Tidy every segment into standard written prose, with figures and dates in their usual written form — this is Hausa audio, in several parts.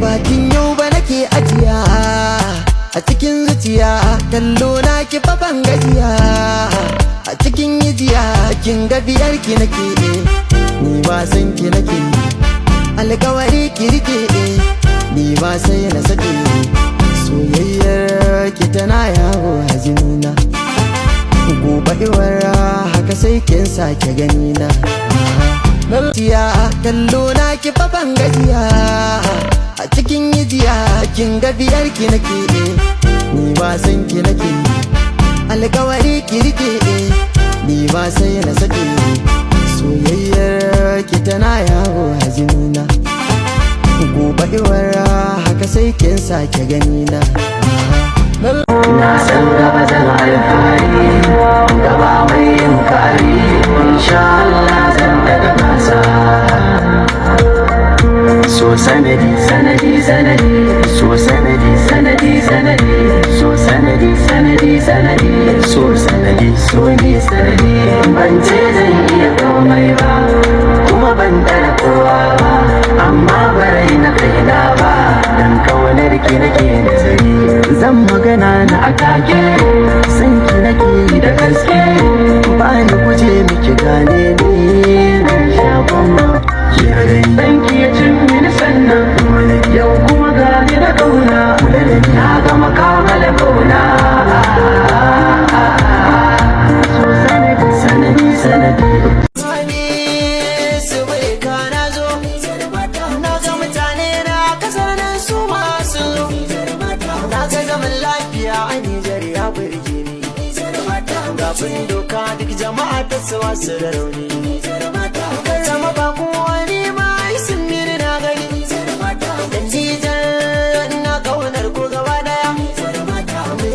bakin yau ba nake ajiya a cikin zuciya, kallo na ki fa ban gajiya a cikin yijiya, kin ga biyar ki nake ni ba san ki nake, alƙawari ki rike ni ba sai na sake, soyayyar ki tana yawo a jinina, gobe iwara haka sai kin sake ganina. Kallo na ki fa ban gajiya a cikin yijiya, kin ga biyar ki nake ni ba san ki nake, alƙawari ki rike ni ba sai na sake, soyayyar ki tana yawo a jinina, gobe iwara haka sai kin sake ganina. Na san gaba zan alfahari, gaba mai yin kari, insha Allah zan daga gasa. So sanadi sanadi sanadi, so sanadi sanadi sanadi, so sanadi sanadi sanadi, so sanadi so ni sanadi. Ban ce zan iya komai ba, kuma ban dara kowa ba, amma barai na kaina ba, dan kaunar ki nake nazari. Zan magana na atake, san ki nake da gaske, ba ni guje miki gane ni na sha kuma yarai. Dan ki ya cin mini sannan yau kuma gani da kauna, na gama kamala kauna. So sanadi sanadi sanadi. Gafin doka duk jama'a ta suwa su da rauni, zama ba kowa ne ma sun mini na gani, dan jijar na kaunar ko gaba daya,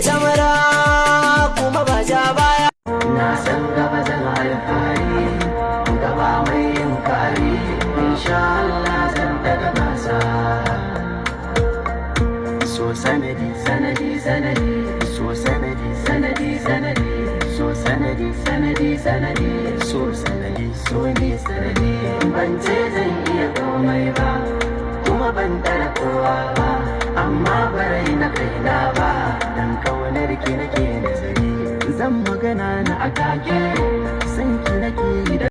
jamara kuma ba ja baya. Na san gaba zan alfahari, gaba mai yin kari, insha Allah zan daga gasa. So sanadi sanadi sanadi, so sanadi sanadi sanadi, so sanadi sanadi sanadi, so sanadi so ni sanadi. Ban ce zan iya komai ba, kuma ban dara kowa ba, amma barai na kaina ba, dan kaunar ki nake nazari. Zan magana na atake, san ki nake da